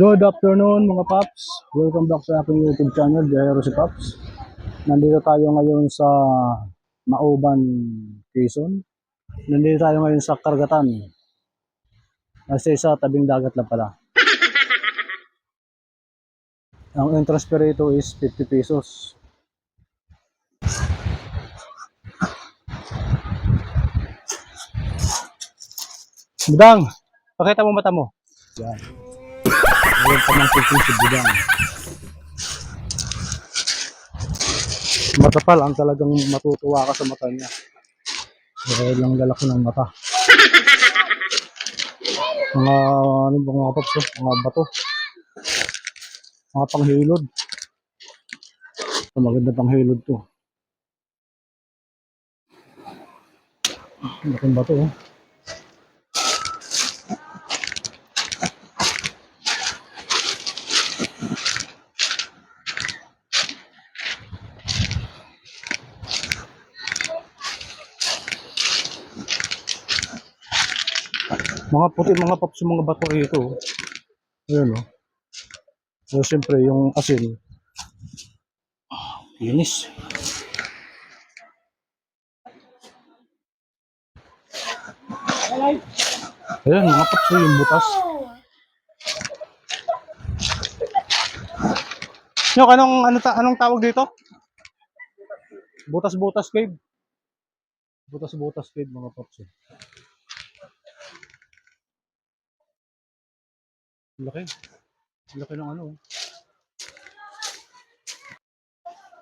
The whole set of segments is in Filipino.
Good afternoon mga Paps. Welcome back sa aking YouTube channel, Diario si Paps. Nandito tayo ngayon sa Mauban, Quezon. Nandito tayo ngayon sa Karagatan. Kasi sa tabing dagat lang pala. Ang entrance fee rito is 50 pesos. Budang, pakita mo mata mo. Yan. Ayan pa ng si Budang. Matapal ang talagang matutuwa ka sa mata niya. Dahil lang lalaki ng mata. Mga ano ba mga Paps, mga bato. Mga panghilod. Maganda panghilod to. Laking bato oh. Mga puti, mga Paps, yung mga bato rito. Ayan o. So, siyempre, yung asin. Linis. Ayan, mga Paps, yung butas. Yung, anong tawag dito? Butas-butas cave. Butas-butas cave, mga Paps. Laki. Laki ng ano.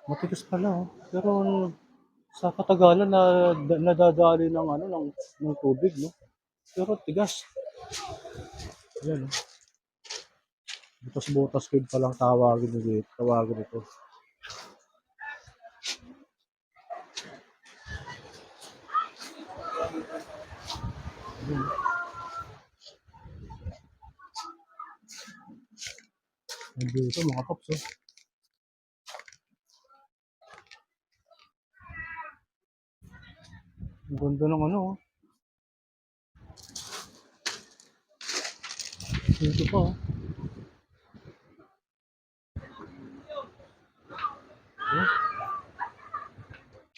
Matigas pala oh. Pero sa katagalan na nadadali ng ano ng tubig, no. Pero tigas. Ayan oh. Butas-butas cave pa lang tawagin ito. Dito mga Paps oh. Ang ganda ng ano oh. Dito pa oh.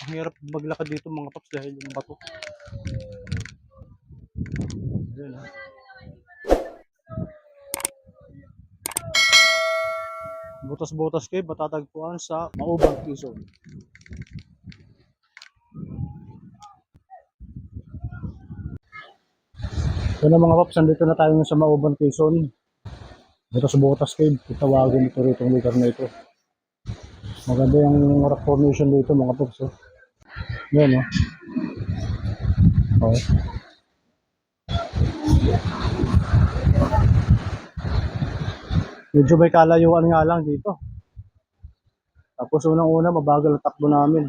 Ang hirap maglakad dito mga Paps dahil yung bato. Ayan oh. Butas-butas cave matatagpuan sa Mauban, Quezon. So na mga Paps, nandito na tayo sa Mauban, Quezon. Butas-butas cave, tawagin ito rito ang lugar na ito. Maganda yung rock formation dito mga Paps. Oh. Yan oh. Oh. Medyo may kalayuan nga lang dito. Tapos unang-una, mabagal ang takbo namin.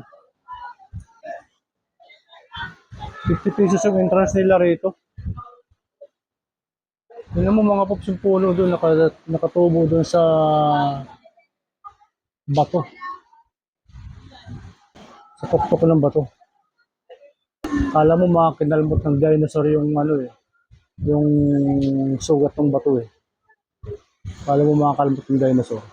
50 pesos yung entrance nila rito. Tignan mo mga Paps, yung puno doon, nakatubo doon sa bato. Sa tuktok ng bato. Kala mo mga kinalmot ng dinosaur yung ano eh. Yung sugat ng bato eh. Kala mo mga kalmot ng dinosaur.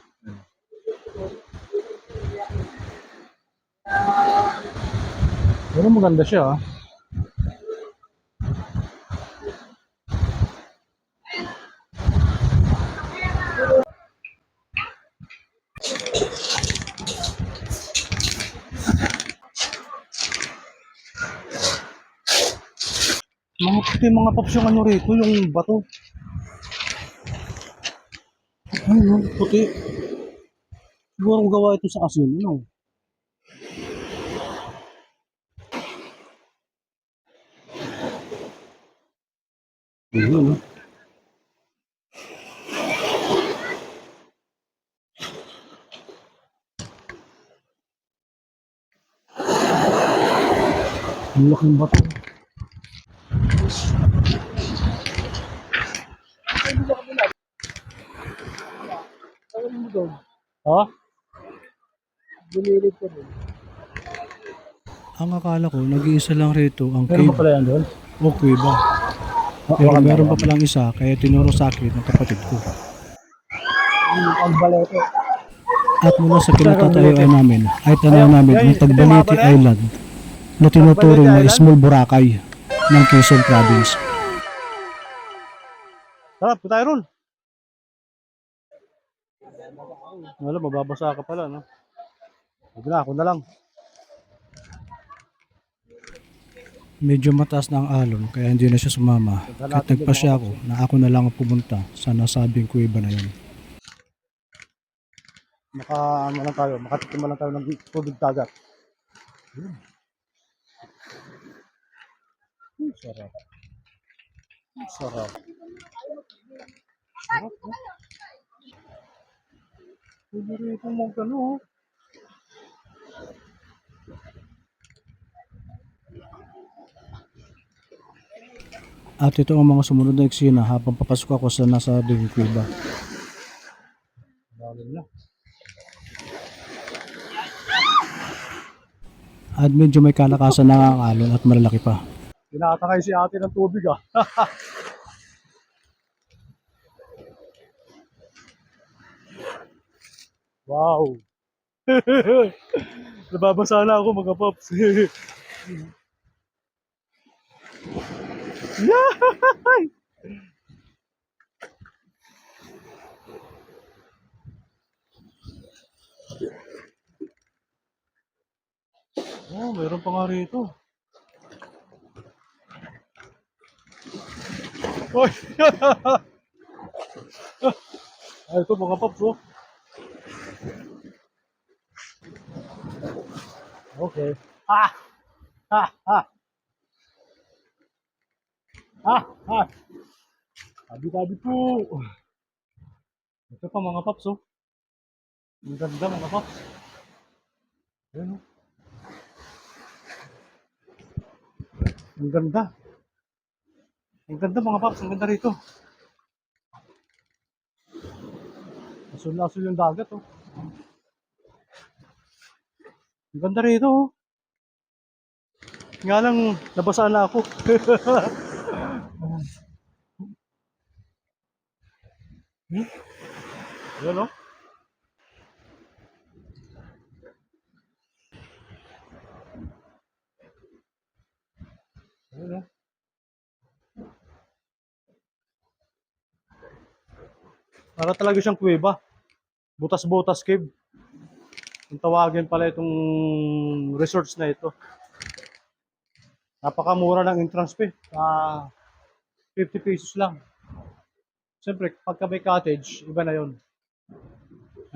Pero maganda siya ah. Mga puti, mga Paps, yung ano rito, yung bato. Ayun, puti. Siguro gawa ito sa asin, ano? Ayun, ang laking bato. Ha? Bulilit ko din. Ang akala ko, nag-iisa lang rito ang cave. Meron pa pala yan doon? Okay ba? Pero meron pa palang isa, kaya tinuro sa akin ng kapatid ko. Pagbalete. At mula sa kinatatayuan namin ay tanaw namin ang Tagbalete Island na tinuturing na small Boracay ng Quezon Province. Tara, punta tayo ron. Wala, mababasa ka pala, no? Huwag na, ako na lang. Medyo mataas na ang alon kaya hindi na siya sumama. Kahit nagpasya ako na ako na lang ang pumunta sa nasabing kuweba na yun. Ano lang tayo, makatikim lang tayo ng tubig dagat. Sarap. Sarap. Sarap, no? Pwede rin itong magkano, oh. At ito ang mga sumunod na eksena habang papasok ako sa nasabing kuweba. Lalim na. At medyo may kalakasan na ang alon at malalaki pa. Tinatakay si ate ng tubig, ah. Wow. Nababasa na ako, mga pops. Yay! Oh, mayroon pa nga rito. Oy! Ay, ito mga pops, oh. Okay. Ha! Ha! Ha! Ha! Ha! Tabi-tabi po. Ito pa mga pops, oh. Ang ganda mga pops. Ayan, oh. Ang ganda. Ang ganda mga pops, ang ganda rito. Asul na asul yung dagat, oh. Ang ganda rito, oh. Nga lang, nabasa na ako. Ayan, oh. Ayan, oh. Para talaga siyang kuweba. Butas-butas cave. Ang tawagin pala itong resorts na ito. Napakamura ng entrance fee. 50 pesos lang. Siyempre, pagka may cottage, iba na yon.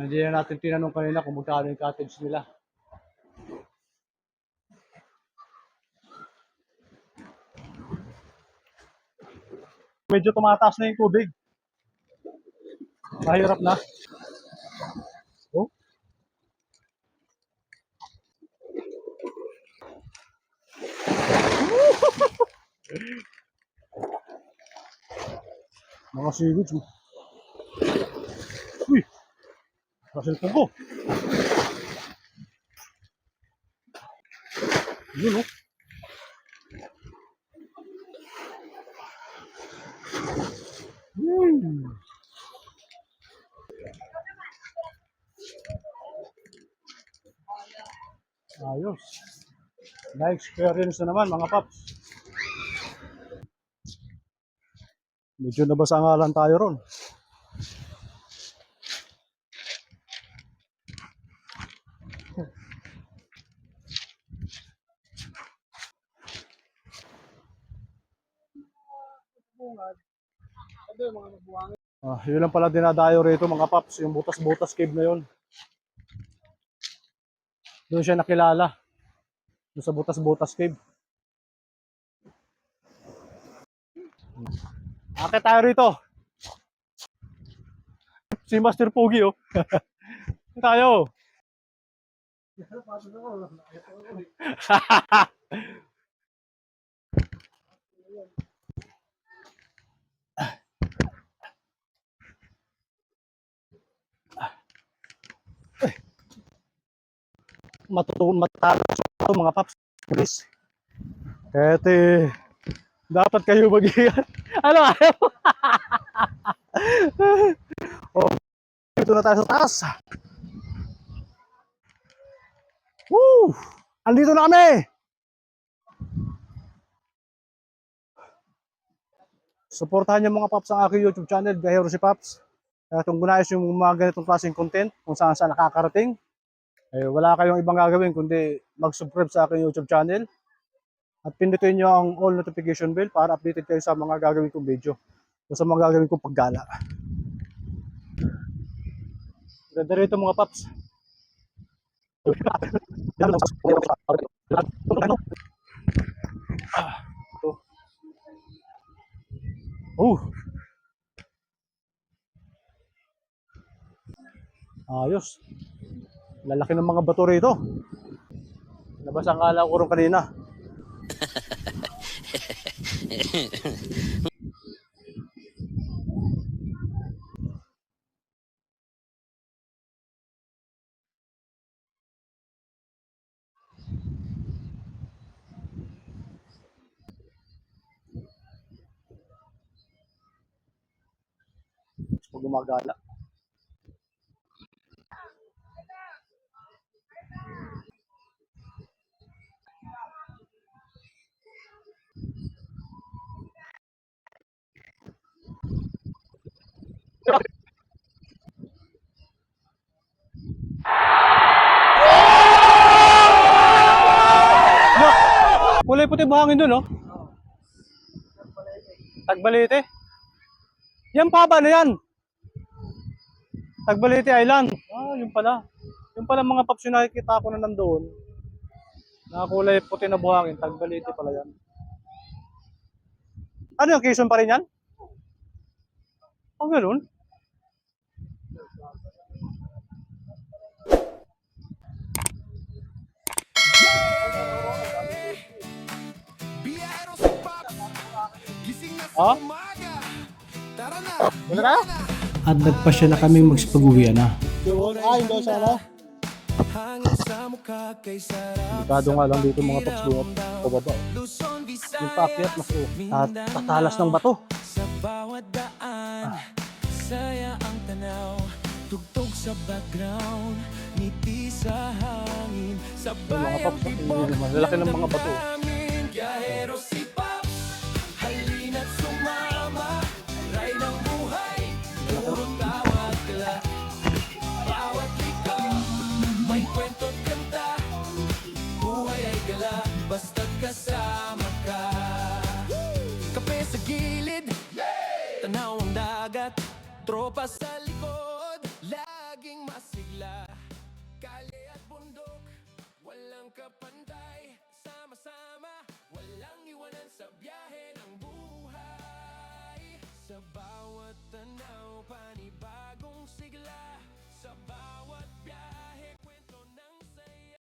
Hindi na natin tinanong kanina kung magkano yung cottage nila. Medyo tumataas na yung tubig. Mahirap na. Oh. Mga seaweeds. Uy! Kasilpong ko. Yun, oh. Ayos. Na-experience na naman mga paps. Medyo nabasa nga lang tayo ron. Yun lang pala dinadayo rito mga paps, yung butas-butas cave na yun. Doon siya nakilala. Doon sa butas-butas cave. Akit tayo rito. Si Master Pogi, oh. Tayo. Matalas ito mga paps. Please. Kete, dapat kayo mag-iyan. Ano ayaw? Oh, Dito na tayo sa taas. Woo! Andito na kami! Suportahan niyo mga Paps ang aking YouTube channel, Gayero si Paps. Kung gunayos yung mga ganitong klaseng content, kung saan saan nakakarating, wala kayong ibang gagawin kundi mag-subscribe sa aking YouTube channel at pindutin niyo ang all notification bell para updated kayo sa mga gagawin kong video o sa mga gagawin kong paggala. Ganda rito mga Paps. Oh, ayos. Lalaki ng mga bato rito. Labas ang kala ko rin kanina. Pag gumagala. Kulay puti buhangin dun, oh. Tagbalete. Yan pa ba na yan? Tagbalete Island. Ah, yun pala. Yung pala mga Paps yung nakikita ko na nandoon. Nakakulay puti na buhangin. Tagbalete pala yan. Ano yung Quezon pa rin yan? Oh, ganun. Biyahero si Pops, gising na sa Ah? umaga. Tara na, Wala na? At nagpasya na kami magpag-uwian na. Doon. Ah, yung doon sa ano? hangin sa mukha kay sarap. Delikado nga lang dito mga Paps doon. Pababa. Luzon, Yung paakyat, mas tatalas ng bato. sa bawat daan, saya ang tanaw, tugtog sa background, ngiti sa hangin, sa Yung mga bayang Paps, tibok lalaki ng mga bato. namin. Biyahero si Pops, halina't sumama, ray ng buhay, puro tawag la. Bawat ikaw, may kwento't kanta, buhay ay gala, basta't kasama ka. Kape sa gilid, tanaw ang dagat, tropa sa likod, laging masigla. Kalye at bundok, walang kapantay, sama-sama, walang iwanan sa biyahe ng buhay.